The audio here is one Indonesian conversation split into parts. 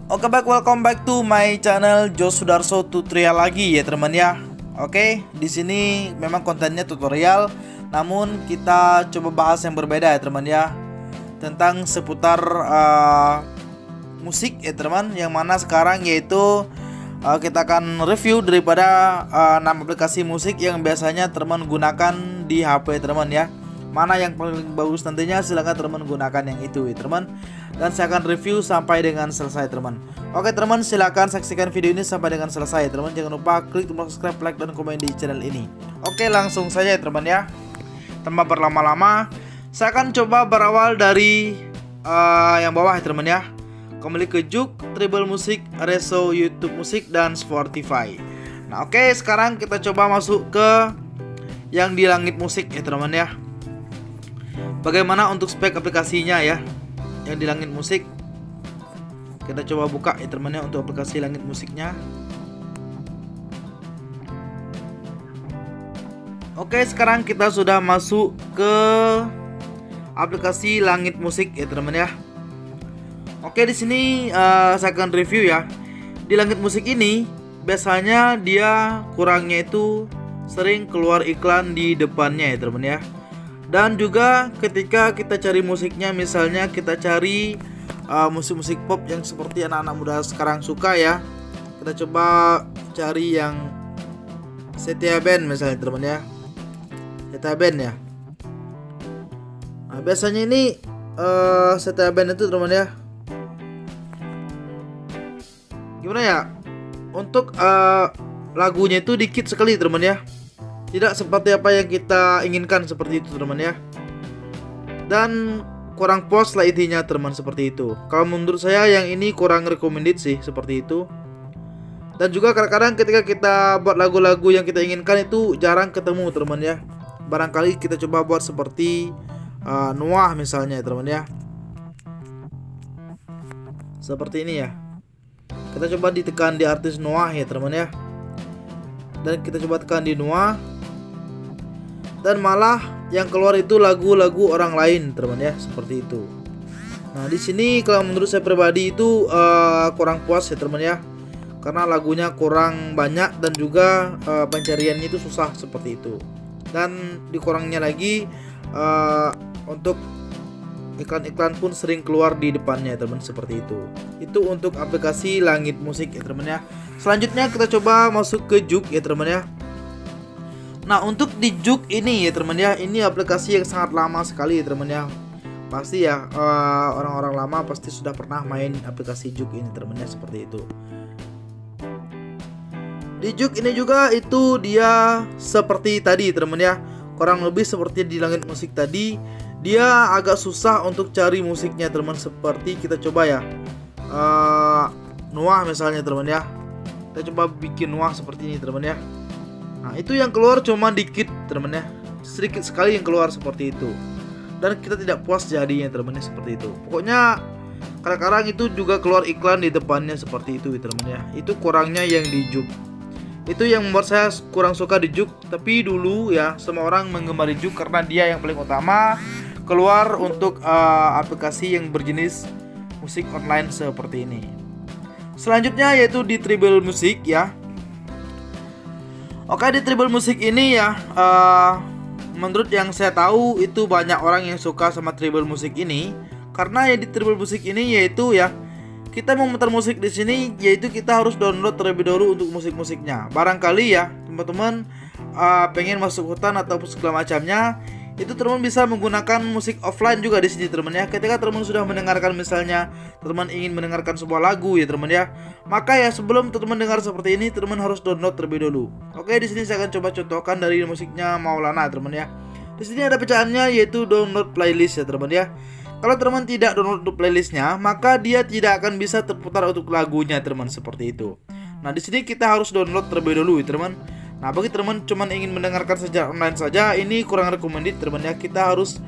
Oke baik, welcome back to my channel Jos Sudarso tutorial lagi ya teman ya. Oke, di sini memang kontennya tutorial, namun kita coba bahas yang berbeda ya teman ya, tentang seputar musik ya teman. Yang mana sekarang yaitu kita akan review daripada 6 aplikasi musik yang biasanya teman gunakan di HP teman ya. Mana yang paling bagus nantinya silahkan teman gunakan yang itu ya teman. Dan saya akan review sampai dengan selesai teman. Oke teman, silahkan saksikan video ini sampai dengan selesai teman. Jangan lupa klik tombol subscribe, like, dan komen di channel ini. Oke, langsung saja ya teman ya. Tanpa berlama-lama, saya akan coba berawal dari yang bawah ya teman ya. Kembali ke Juk, Treble Music, Reso, YouTube Music, dan Spotify. Nah oke, sekarang kita coba masuk ke yang di Langit Musik ya teman ya. Bagaimana untuk spek aplikasinya ya, yang di Langit Musik. Kita coba buka ya teman ya untuk aplikasi Langit Musiknya. Oke, sekarang kita sudah masuk ke aplikasi Langit Musik ya teman ya. Oke, di sini saya akan review ya. Di Langit Musik ini biasanya dia kurangnya itu sering keluar iklan di depannya ya teman ya. Dan juga ketika kita cari musiknya, misalnya kita cari musik-musik pop yang seperti anak-anak muda sekarang suka ya. Kita coba cari yang Setia Band misalnya teman ya. Setia Band ya. Nah, biasanya ini Setia Band itu teman ya, gimana ya, untuk lagunya itu dikit sekali teman ya. Tidak seperti apa yang kita inginkan seperti itu teman ya. Dan kurang puas lah intinya teman, seperti itu. Kalau menurut saya yang ini kurang recommended sih, seperti itu. Dan juga kadang-kadang ketika kita buat lagu-lagu yang kita inginkan itu jarang ketemu teman ya. Barangkali kita coba buat seperti Noah misalnya teman ya. Seperti ini ya. Kita coba ditekan di artis Noah ya teman ya. Dan kita coba tekan di Noah. Dan malah yang keluar itu lagu-lagu orang lain teman ya, seperti itu. Nah di sini kalau menurut saya pribadi itu kurang puas ya teman ya, karena lagunya kurang banyak dan juga pencariannya itu susah seperti itu. Dan dikurangnya lagi untuk iklan-iklan pun sering keluar di depannya teman, seperti itu. Itu untuk aplikasi Langit Musik ya teman ya. Selanjutnya kita coba masuk ke Juk ya teman ya. Nah untuk di Juk ini ya teman ya, ini aplikasi yang sangat lama sekali ya teman ya. Pasti ya orang-orang lama pasti sudah pernah main aplikasi Juk ini teman ya, seperti itu. Di Juk ini juga itu dia seperti tadi teman ya, kurang lebih seperti di Langit Musik tadi. Dia agak susah untuk cari musiknya teman, seperti kita coba ya Noah misalnya teman ya. Kita coba bikin Noah seperti ini teman ya. Nah itu yang keluar cuma dikit teman ya, sedikit sekali yang keluar seperti itu. Dan kita tidak puas jadinya teman ya, seperti itu. Pokoknya kadang-kadang itu juga keluar iklan di depannya seperti itu teman ya. Itu kurangnya yang di Juk. Itu yang membuat saya kurang suka di Juk. Tapi dulu ya semua orang menggemari Juk karena dia yang paling utama keluar untuk aplikasi yang berjenis musik online seperti ini. Selanjutnya yaitu di Treble Music ya. Oke, di Treble Music ini ya, menurut yang saya tahu itu banyak orang yang suka sama Treble Music ini, karena ya di Treble Music ini yaitu ya kita memutar musik di sini yaitu kita harus download terlebih dahulu untuk musik-musiknya. Barangkali ya teman-teman pengen masuk hutan atau segala macamnya, itu teman bisa menggunakan musik offline juga di sini teman ya. Ketika teman sudah mendengarkan, misalnya teman ingin mendengarkan sebuah lagu ya teman ya, maka ya sebelum teman dengar seperti ini teman harus download terlebih dahulu. Oke, di sini saya akan coba contohkan dari musiknya Maulana teman ya. Di sini ada pecahannya yaitu download playlist ya teman ya. Kalau teman tidak download playlistnya, maka dia tidak akan bisa terputar untuk lagunya teman, seperti itu. Nah di sini kita harus download terlebih dahulu ya teman. Nah bagi teman cuman ingin mendengarkan secara online saja, ini kurang recommended teman ya. Kita harus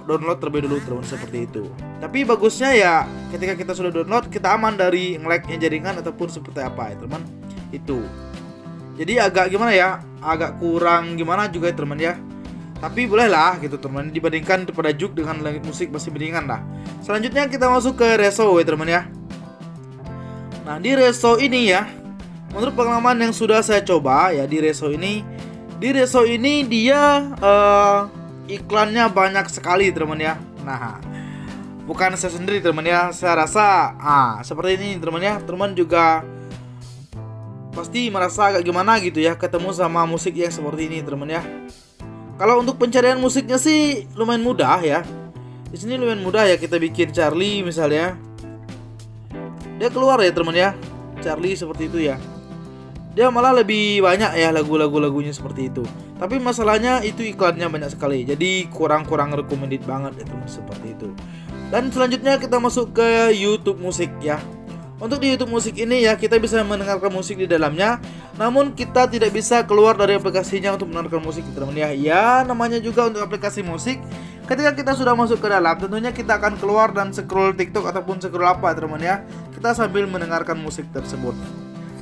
download terlebih dahulu teman, seperti itu. Tapi bagusnya ya ketika kita sudah download, kita aman dari nge-lag-nya jaringan ataupun seperti apa ya teman. Itu jadi agak gimana ya, agak kurang gimana juga ya teman ya. Tapi bolehlah gitu teman, dibandingkan daripada Juk dengan Langit Musik masih mendingan lah. Selanjutnya kita masuk ke Reso ya teman ya. Nah, di Reso ini ya, menurut pengalaman yang sudah saya coba ya di Reso ini dia iklannya banyak sekali teman ya. Nah, bukan saya sendiri teman ya, saya rasa seperti ini teman ya. Teman juga pasti merasa agak gimana gitu ya ketemu sama musik yang seperti ini teman ya. Kalau untuk pencarian musiknya sih lumayan mudah ya. Di sini lumayan mudah ya, kita bikin Charlie misalnya. Dia keluar ya teman ya, Charlie seperti itu ya. Dia malah lebih banyak ya lagunya seperti itu. Tapi masalahnya itu iklannya banyak sekali, jadi kurang recommended banget ya teman, seperti itu. Dan selanjutnya kita masuk ke YouTube Musik ya. Untuk di YouTube Musik ini ya, kita bisa mendengarkan musik di dalamnya, namun kita tidak bisa keluar dari aplikasinya untuk mendengarkan musik teman ya. Ya, namanya juga untuk aplikasi musik. Ketika kita sudah masuk ke dalam, tentunya kita akan keluar dan scroll TikTok ataupun scroll apa teman ya, kita sambil mendengarkan musik tersebut.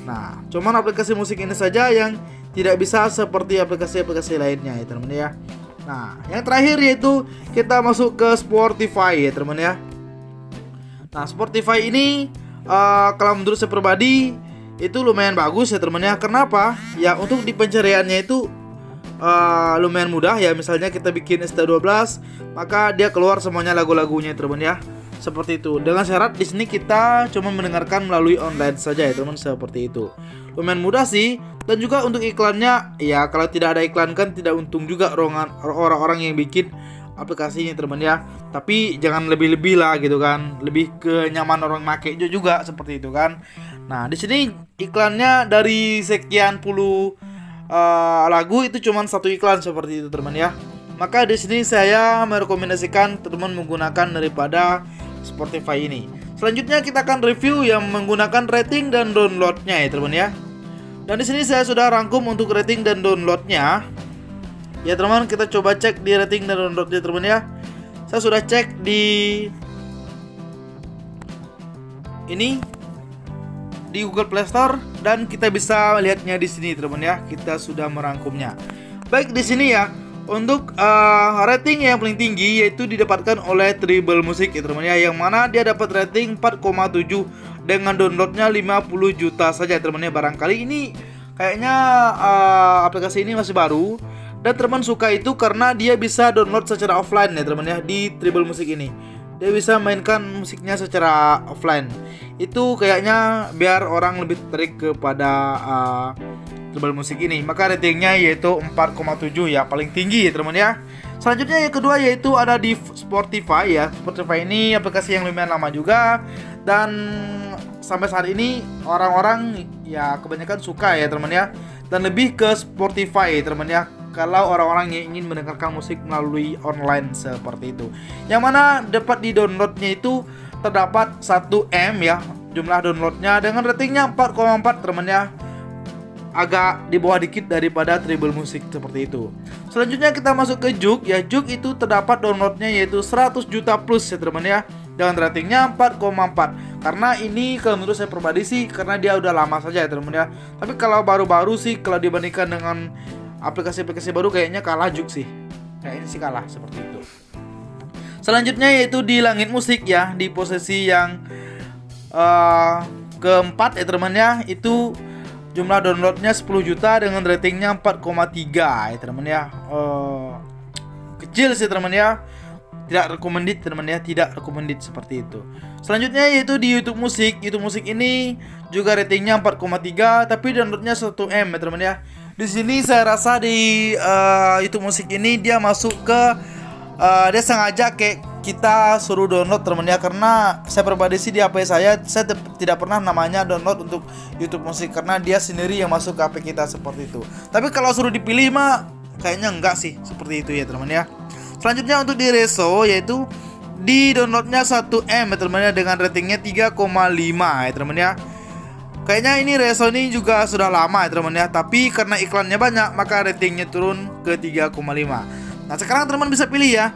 Nah, cuman aplikasi musik ini saja yang tidak bisa seperti aplikasi-aplikasi lainnya ya teman ya. Nah, yang terakhir yaitu kita masuk ke Spotify ya teman ya. Nah, Spotify ini kalau menurut saya pribadi itu lumayan bagus ya teman ya. Kenapa? Ya untuk di pencariannya itu lumayan mudah ya. Misalnya kita bikin ST12, maka dia keluar semuanya lagu-lagunya teman ya. Seperti itu. Dengan syarat di sini kita cuma mendengarkan melalui online saja ya teman, seperti itu. Lumayan mudah sih. Dan juga untuk iklannya, ya kalau tidak ada iklan kan tidak untung juga orang-orang yang bikin aplikasinya teman ya. Tapi jangan lebih-lebih lah gitu kan. Lebih ke nyaman orang make juga seperti itu kan. Nah, di sini iklannya dari sekian puluh lagu itu cuma satu iklan seperti itu teman ya. Maka di sini saya merekomendasikan teman menggunakan daripada Spotify ini. Selanjutnya kita akan review yang menggunakan rating dan downloadnya ya teman ya. Dan di sini saya sudah rangkum untuk rating dan downloadnya. Ya teman, kita coba cek di rating dan downloadnya teman ya. Saya sudah cek di ini di Google Play Store dan kita bisa lihatnya di sini teman ya. Kita sudah merangkumnya. Baik, di sini ya. Untuk rating yang paling tinggi yaitu didapatkan oleh Tribal Music ya teman ya, yang mana dia dapat rating 4,7 dengan downloadnya 50 juta saja teman ya. Barangkali ini kayaknya aplikasi ini masih baru dan teman suka itu karena dia bisa download secara offline ya teman ya. Di Tribal Music ini dia bisa mainkan musiknya secara offline. Itu kayaknya biar orang lebih tertarik kepada Tribal Music ini. Maka ratingnya yaitu 4,7 ya, paling tinggi ya teman ya. Selanjutnya yang kedua yaitu ada di Spotify ya. Spotify ini aplikasi yang lumayan lama juga, dan sampai saat ini orang-orang ya kebanyakan suka ya teman ya. Dan lebih ke Spotify teman ya, kalau orang-orang yang ingin mendengarkan musik melalui online seperti itu. Yang mana dapat di downloadnya itu terdapat 1 M ya jumlah downloadnya, dengan ratingnya 4,4 teman ya. Agak di bawah dikit daripada Tribal Music seperti itu. Selanjutnya kita masuk ke Juk ya. Juk itu terdapat downloadnya yaitu 100 juta plus ya teman ya, dengan ratingnya 4,4. Karena ini kalau menurut saya pribadi sih karena dia udah lama saja ya teman ya. Tapi kalau baru-baru sih, kalau dibandingkan dengan aplikasi-aplikasi baru kayaknya kalah Juk sih. Kayaknya sih kalah seperti itu. Selanjutnya yaitu di Langit Musik ya, di posisi yang keempat ya teman ya. Itu jumlah downloadnya 10 juta dengan ratingnya 4,3 ya teman ya. Kecil sih teman ya. Tidak recommended teman ya, tidak recommended seperti itu. Selanjutnya yaitu di YouTube Musik. YouTube Musik ini juga ratingnya 4,3 tapi downloadnya 1 M ya teman ya. Di sini saya rasa di YouTube Musik ini dia masuk ke dia sengaja kayak kita suruh download teman ya, karena saya pribadi sih di HP saya tidak pernah namanya download untuk YouTube Musik karena dia sendiri yang masuk ke HP kita seperti itu. Tapi kalau suruh dipilih mah kayaknya enggak sih seperti itu ya teman ya. Selanjutnya untuk di Reso yaitu di downloadnya 1 M ya teman ya, dengan ratingnya 3,5 ya teman ya. Kayaknya ini Reso ini juga sudah lama ya teman ya, tapi karena iklannya banyak maka ratingnya turun ke 3,5. Nah sekarang teman bisa pilih ya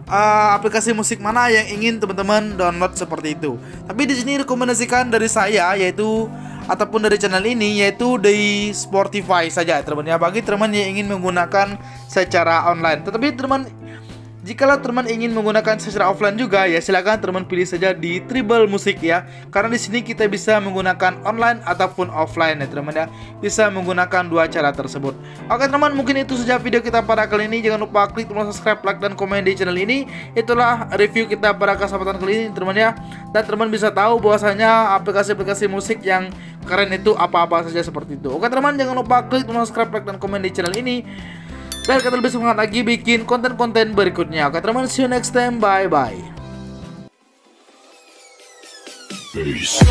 aplikasi musik mana yang ingin teman-teman download seperti itu. Tapi di sini rekomendasikan dari saya yaitu ataupun dari channel ini yaitu di Spotify saja teman ya, bagi teman yang ingin menggunakan secara online. Tetapi teman Jikalau teman ingin menggunakan secara offline juga, ya silakan teman pilih saja di Tribal Music ya. Karena di sini kita bisa menggunakan online ataupun offline ya teman ya. Bisa menggunakan dua cara tersebut. Oke teman, mungkin itu saja video kita pada kali ini. Jangan lupa klik tombol subscribe, like, dan komen di channel ini. Itulah review kita pada kesempatan kali ini teman ya. Dan teman bisa tahu bahwasanya aplikasi-aplikasi musik yang keren itu apa-apa saja seperti itu. Oke teman, jangan lupa klik tombol subscribe, like, dan komen di channel ini biar kita lebih semangat lagi bikin konten-konten berikutnya. Oke teman, see you next time, bye bye. Peace.